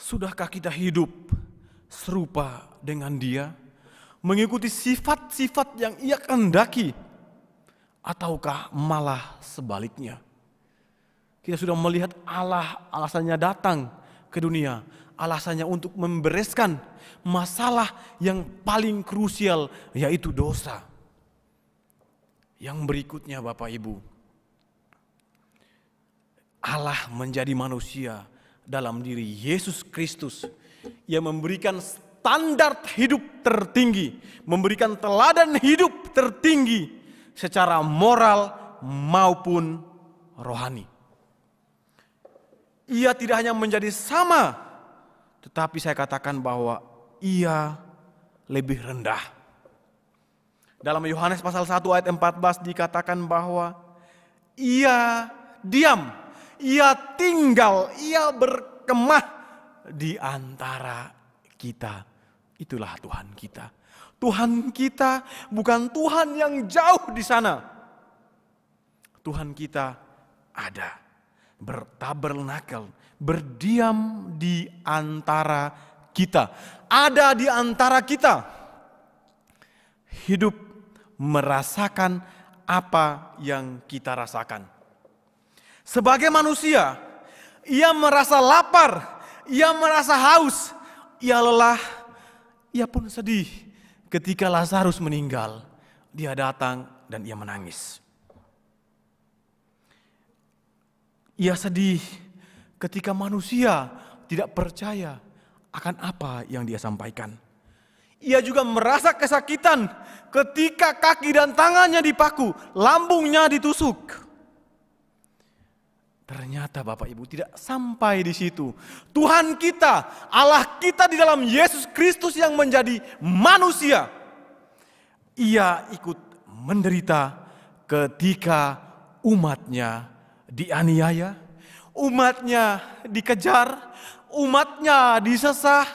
Sudahkah kita hidup serupa dengan Dia, mengikuti sifat-sifat yang Ia kehendaki, ataukah malah sebaliknya? Kita sudah melihat Allah alasannya datang ke dunia, alasannya untuk membereskan masalah yang paling krusial, yaitu dosa. Yang berikutnya Bapak Ibu, Allah menjadi manusia dalam diri Yesus Kristus. Ia memberikan standar hidup tertinggi, memberikan teladan hidup tertinggi secara moral maupun rohani. Ia tidak hanya menjadi sama, tetapi saya katakan bahwa ia lebih rendah. Dalam Yohanes pasal 1 ayat 14 dikatakan bahwa ia diam, ia tinggal, ia berkemah di antara kita. Itulah Tuhan kita. Tuhan kita bukan Tuhan yang jauh di sana. Tuhan kita ada, bertabernakel, berdiam di antara kita. Ada di antara kita. Hidup merasakan apa yang kita rasakan. Sebagai manusia, ia merasa lapar, ia merasa haus, ia lelah, ia pun sedih. Ketika Lazarus meninggal, dia datang dan ia menangis. Ia sedih ketika manusia tidak percaya akan apa yang dia sampaikan. Ia juga merasa kesakitan ketika kaki dan tangannya dipaku, lambungnya ditusuk. Ternyata Bapak Ibu tidak sampai di situ. Tuhan kita, Allah kita di dalam Yesus Kristus yang menjadi manusia, ia ikut menderita ketika umatnya dianiaya, umatnya dikejar, umatnya disesah.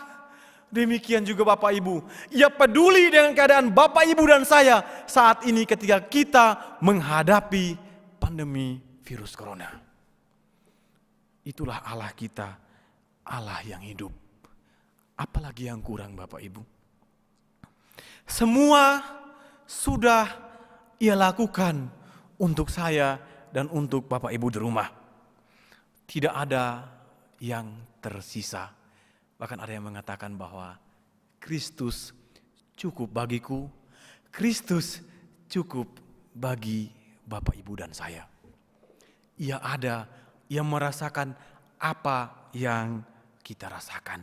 Demikian juga Bapak Ibu, ia peduli dengan keadaan Bapak Ibu dan saya saat ini ketika kita menghadapi pandemi virus corona. Itulah Allah kita, Allah yang hidup. Apalagi yang kurang Bapak Ibu? Semua sudah ia lakukan untuk saya dan untuk Bapak Ibu di rumah. Tidak ada yang tersisa. Bahkan ada yang mengatakan bahwa Kristus cukup bagiku, Kristus cukup bagi Bapak Ibu dan saya. Ia ada, ia merasakan apa yang kita rasakan.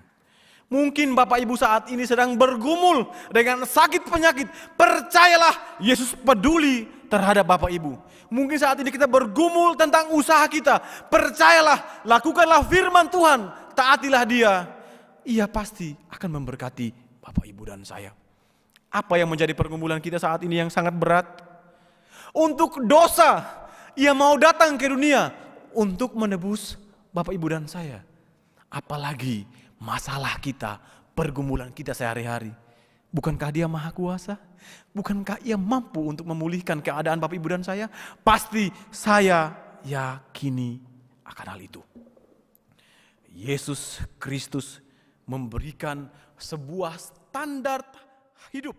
Mungkin Bapak Ibu saat ini sedang bergumul dengan sakit penyakit. Percayalah, Yesus peduli terhadap Bapak Ibu. Mungkin saat ini kita bergumul tentang usaha kita. Percayalah, lakukanlah firman Tuhan, taatilah Dia. Ia pasti akan memberkati Bapak Ibu dan saya. Apa yang menjadi pergumulan kita saat ini yang sangat berat? Untuk dosa, ia mau datang ke dunia untuk menebus Bapak Ibu dan saya. Apalagi masalah kita, pergumulan kita sehari-hari. Bukankah Dia Maha Kuasa? Bukankah Ia mampu untuk memulihkan keadaan Bapak Ibu dan saya? Pasti saya yakini akan hal itu. Yesus Kristus memberikan sebuah standar hidup,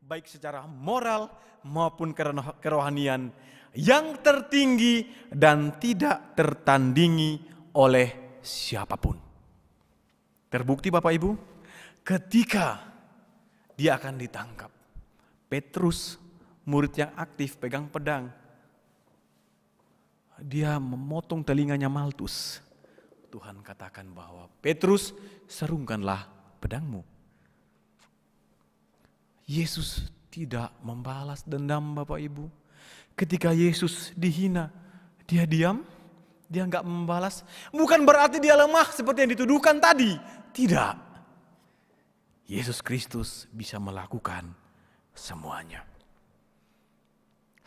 baik secara moral maupun kerohanian yang tertinggi dan tidak tertandingi oleh siapapun. Terbukti Bapak Ibu, ketika dia akan ditangkap, Petrus, murid yang aktif pegang pedang, dia memotong telinganya Maltus. Tuhan katakan bahwa Petrus, serungkanlah pedangmu. Yesus tidak membalas dendam Bapak Ibu. Ketika Yesus dihina, dia diam, dia enggak membalas. Bukan berarti dia lemah seperti yang dituduhkan tadi. Tidak. Yesus Kristus bisa melakukan semuanya.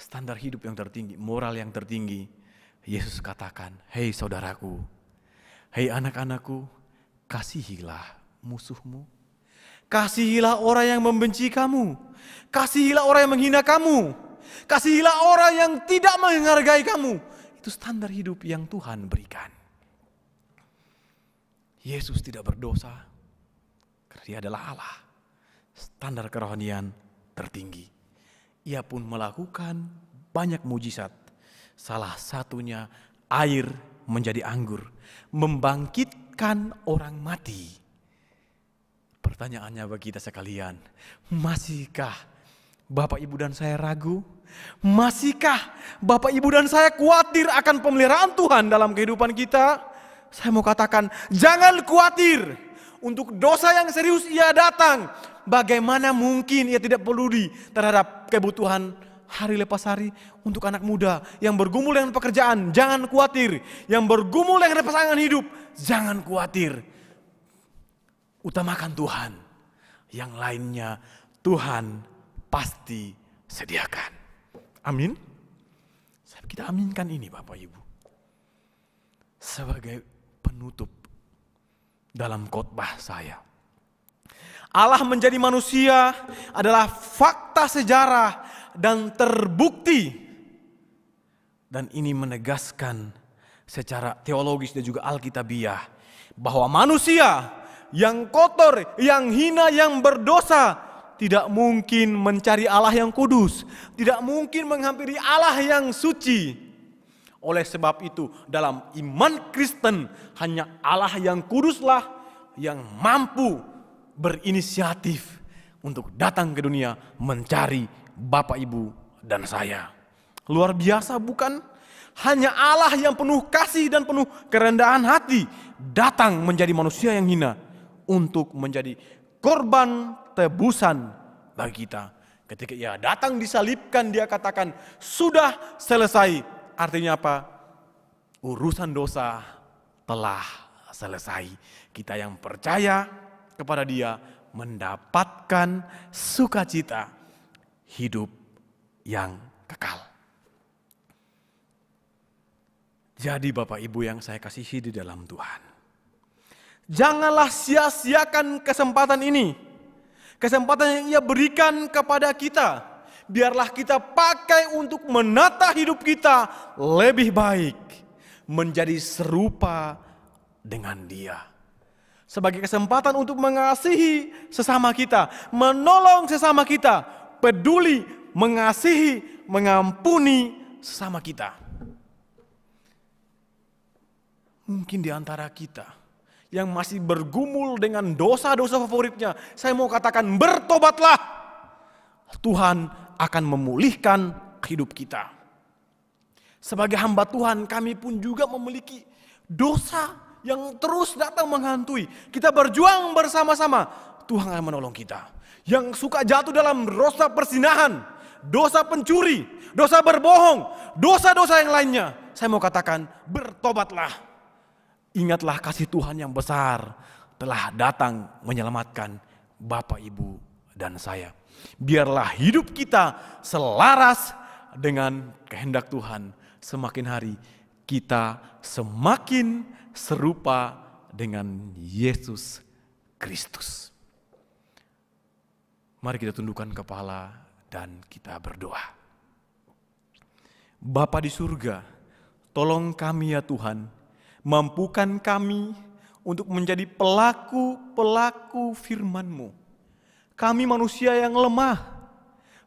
Standar hidup yang tertinggi, moral yang tertinggi. Yesus katakan, hei saudaraku, hei anak-anakku, kasihilah musuhmu. Kasihilah orang yang membenci kamu. Kasihilah orang yang menghina kamu. Kasihilah orang yang tidak menghargai kamu. Itu standar hidup yang Tuhan berikan. Yesus tidak berdosa karena Dia adalah Allah, standar kerohanian tertinggi. Ia pun melakukan banyak mujizat. Salah satunya air menjadi anggur, membangkitkan orang mati. Pertanyaannya bagi kita sekalian, masihkah Bapak Ibu dan saya ragu? Masihkah Bapak Ibu dan saya khawatir akan pemeliharaan Tuhan dalam kehidupan kita? Saya mau katakan, jangan khawatir. Untuk dosa yang serius Ia datang. Bagaimana mungkin Ia tidak peduli terhadap kebutuhan hari lepas hari untuk anak muda yang bergumul dengan pekerjaan? Jangan khawatir. Yang bergumul dengan pasangan hidup, jangan khawatir. Utamakan Tuhan. Yang lainnya Tuhan pasti sediakan. Amin. Kita aminkan ini Bapak Ibu. Sebagai penutup dalam khotbah saya, Allah menjadi manusia adalah fakta sejarah dan terbukti. Dan ini menegaskan secara teologis dan juga alkitabiah bahwa manusia yang kotor, yang hina, yang berdosa tidak mungkin mencari Allah yang kudus, tidak mungkin menghampiri Allah yang suci. Oleh sebab itu dalam iman Kristen hanya Allah yang kuduslah yang mampu berinisiatif untuk datang ke dunia mencari Bapak Ibu dan saya. Luar biasa bukan? Hanya Allah yang penuh kasih dan penuh kerendahan hati datang menjadi manusia yang hina untuk menjadi korban tebusan bagi kita. Ketika Ia datang disalibkan, Dia katakan sudah selesai. Artinya apa? Urusan dosa telah selesai. Kita yang percaya kepada Dia mendapatkan sukacita hidup yang kekal. Jadi Bapak Ibu yang saya kasihi di dalam Tuhan, janganlah sia-siakan kesempatan ini. Kesempatan yang Ia berikan kepada kita. Biarlah kita pakai untuk menata hidup kita lebih baik. Menjadi serupa dengan Dia. Sebagai kesempatan untuk mengasihi sesama kita. Menolong sesama kita. Peduli, mengasihi, mengampuni sesama kita. Mungkin di antara kita yang masih bergumul dengan dosa-dosa favoritnya, saya mau katakan bertobatlah. Tuhan akan memulihkan hidup kita. Sebagai hamba Tuhan, kami pun juga memiliki dosa yang terus datang menghantui. Kita berjuang bersama-sama, Tuhan akan menolong kita. Yang suka jatuh dalam dosa perzinahan, dosa pencuri, dosa berbohong, dosa-dosa yang lainnya, saya mau katakan bertobatlah. Ingatlah kasih Tuhan yang besar telah datang menyelamatkan Bapak, Ibu, dan saya. Biarlah hidup kita selaras dengan kehendak Tuhan. Semakin hari kita semakin serupa dengan Yesus Kristus. Mari kita tundukkan kepala dan kita berdoa. Bapa di surga, tolong kami ya Tuhan, mampukan kami untuk menjadi pelaku-pelaku firman-Mu. Kami manusia yang lemah.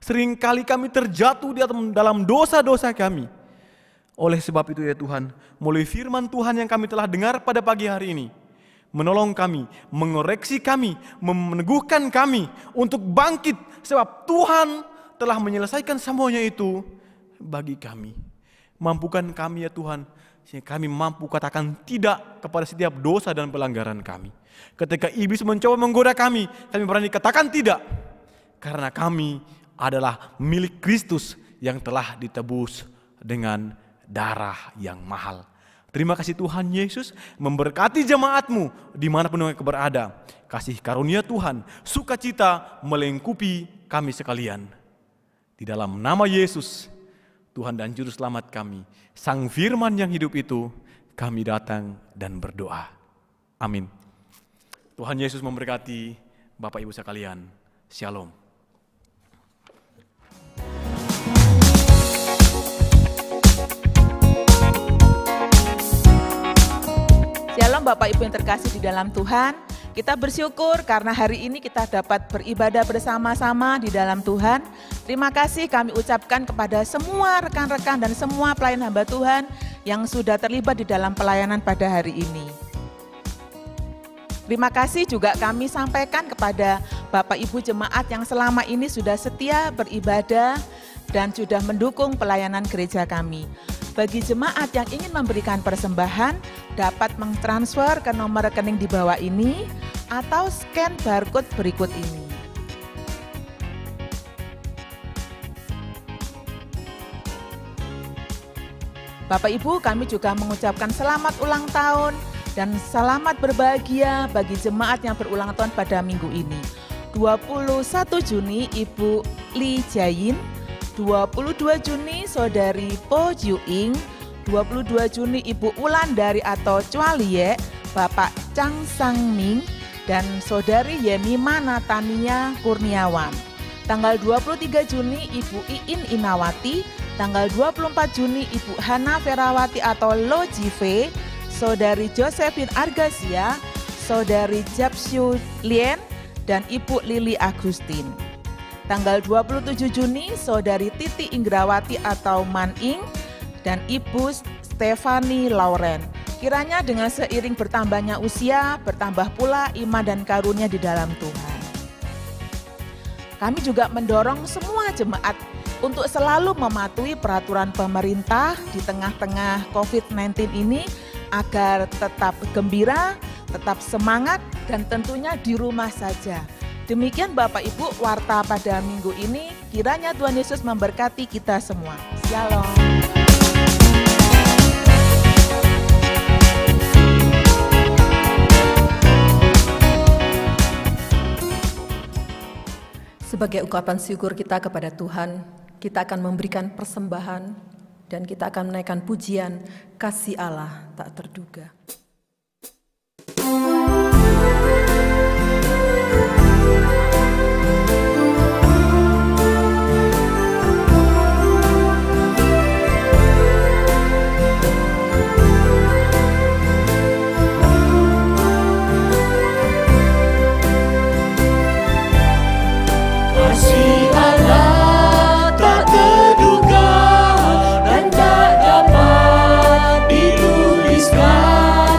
Seringkali kami terjatuh di dalam dosa-dosa kami. Oleh sebab itu ya Tuhan, melalui firman Tuhan yang kami telah dengar pada pagi hari ini, menolong kami, mengoreksi kami, meneguhkan kami untuk bangkit. Sebab Tuhan telah menyelesaikan semuanya itu bagi kami. Mampukan kami ya Tuhan, sehingga kami mampu katakan tidak kepada setiap dosa dan pelanggaran kami. Ketika iblis mencoba menggoda kami berani katakan tidak. Karena kami adalah milik Kristus yang telah ditebus dengan darah yang mahal. Terima kasih Tuhan Yesus, memberkati jemaat-Mu dimanapun mereka berada. Kasih karunia Tuhan, sukacita melingkupi kami sekalian. Di dalam nama Yesus, Tuhan dan Juru Selamat kami, Sang Firman yang hidup itu, kami datang dan berdoa. Amin. Tuhan Yesus memberkati Bapak Ibu sekalian. Shalom. Shalom Bapak Ibu yang terkasih di dalam Tuhan, kita bersyukur karena hari ini kita dapat beribadah bersama-sama di dalam Tuhan. Terima kasih kami ucapkan kepada semua rekan-rekan dan semua pelayan hamba Tuhan yang sudah terlibat di dalam pelayanan pada hari ini. Terima kasih juga kami sampaikan kepada Bapak Ibu jemaat yang selama ini sudah setia beribadah dan sudah mendukung pelayanan gereja kami. Bagi jemaat yang ingin memberikan persembahan, dapat mentransfer ke nomor rekening di bawah ini atau scan barcode berikut ini. Bapak Ibu, kami juga mengucapkan selamat ulang tahun dan selamat berbahagia bagi jemaat yang berulang tahun pada minggu ini. 21 Juni Ibu Li Jayin, 22 Juni Saudari Po Juing, 22 Juni Ibu Wulandari atau Cualie, Bapak Chang Sang Ming, dan Saudari Yemima Natania Kurniawan. Tanggal 23 Juni Ibu Iin Inawati, tanggal 24 Juni Ibu Hana Ferawati atau Lo Jive, Saudari Josephine Argasia, Saudari Japsyu Lien, dan Ibu Lili Agustin. Tanggal 27 Juni Saudari Titi Inggrawati atau Maning, dan Ibu Stefani Lauren. Kiranya dengan seiring bertambahnya usia, bertambah pula iman dan karunia di dalam Tuhan. Kami juga mendorong semua jemaat untuk selalu mematuhi peraturan pemerintah di tengah-tengah COVID-19 ini agar tetap gembira, tetap semangat, dan tentunya di rumah saja. Demikian Bapak Ibu warta pada minggu ini, kiranya Tuhan Yesus memberkati kita semua. Shalom. Sebagai ungkapan syukur kita kepada Tuhan, kita akan memberikan persembahan dan kita akan menaikkan pujian kasih Allah tak terduga. Kasih Allah tak terduga dan tak dapat diluliskan,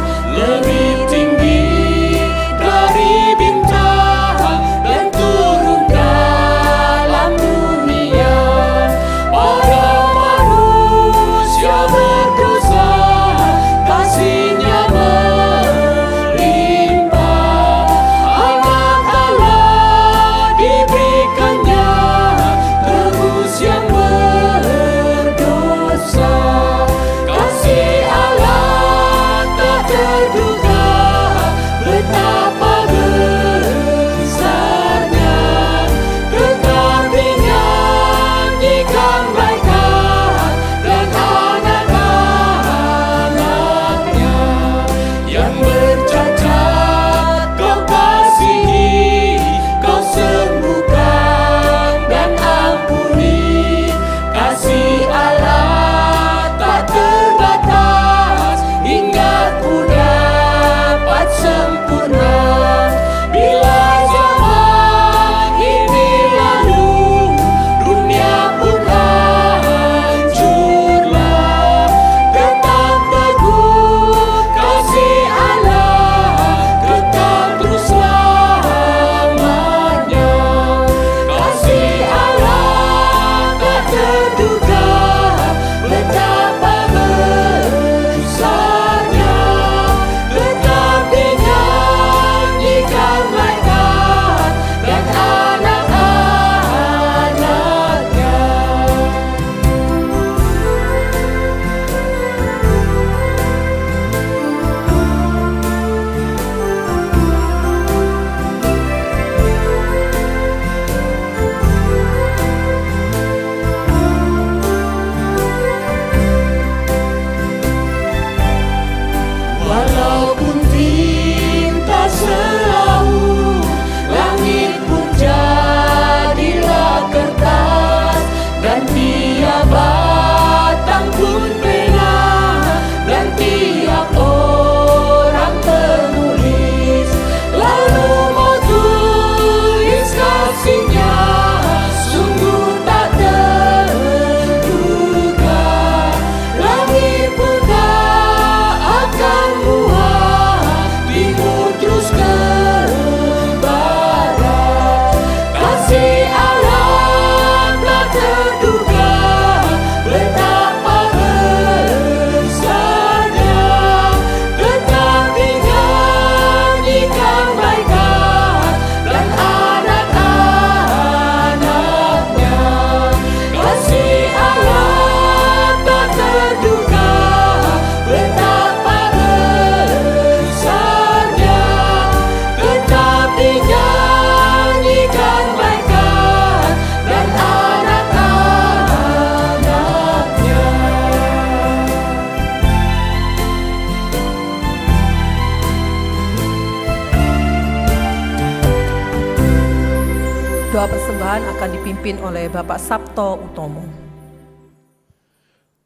Doa persembahan akan dipimpin oleh Bapak Sabto Utomo.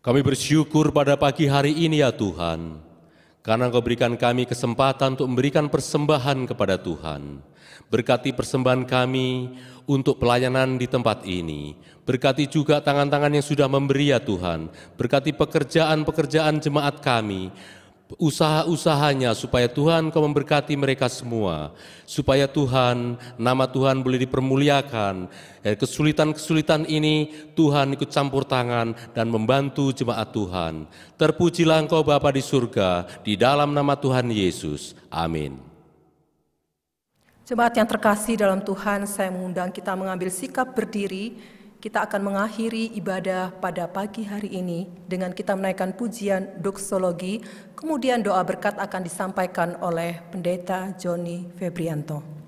Kami bersyukur pada pagi hari ini ya Tuhan, karena Engkau berikan kami kesempatan untuk memberikan persembahan kepada Tuhan. Berkati persembahan kami untuk pelayanan di tempat ini. Berkati juga tangan-tangan yang sudah memberi ya Tuhan. Berkati pekerjaan-pekerjaan jemaat kami, usaha-usahanya, supaya Tuhan Kau memberkati mereka semua. Supaya Tuhan, nama Tuhan boleh dipermuliakan. Kesulitan-kesulitan ini Tuhan ikut campur tangan dan membantu jemaat Tuhan. Terpujilah Engkau Bapa di surga, di dalam nama Tuhan Yesus. Amin. Jemaat yang terkasih dalam Tuhan, saya mengundang kita mengambil sikap berdiri. Kita akan mengakhiri ibadah pada pagi hari ini dengan kita menaikkan pujian doksologi, kemudian doa berkat akan disampaikan oleh Pendeta Joni Febrianto.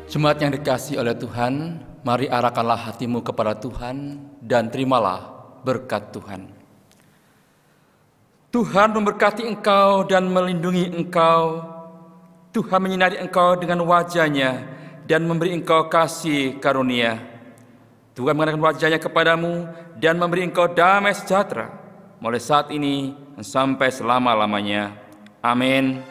Jemaat yang dikasihi oleh Tuhan, mari arahkanlah hatimu kepada Tuhan dan terimalah berkat Tuhan. Tuhan memberkati engkau dan melindungi engkau. Tuhan menyinari engkau dengan wajah-Nya dan memberi engkau kasih karunia. Tuhan mengangkat wajah-Nya kepadamu dan memberi engkau damai sejahtera mulai saat ini dan sampai selama-lamanya. Amin.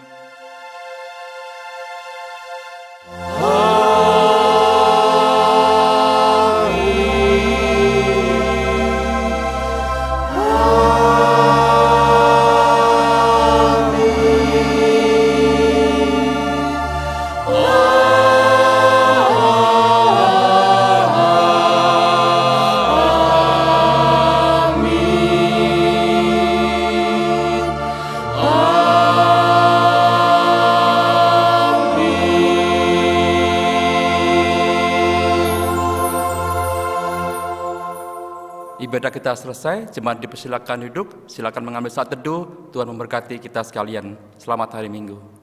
Ibadah kita selesai, jemaat dipersilakan duduk, silakan mengambil saat teduh. Tuhan memberkati kita sekalian. Selamat hari Minggu.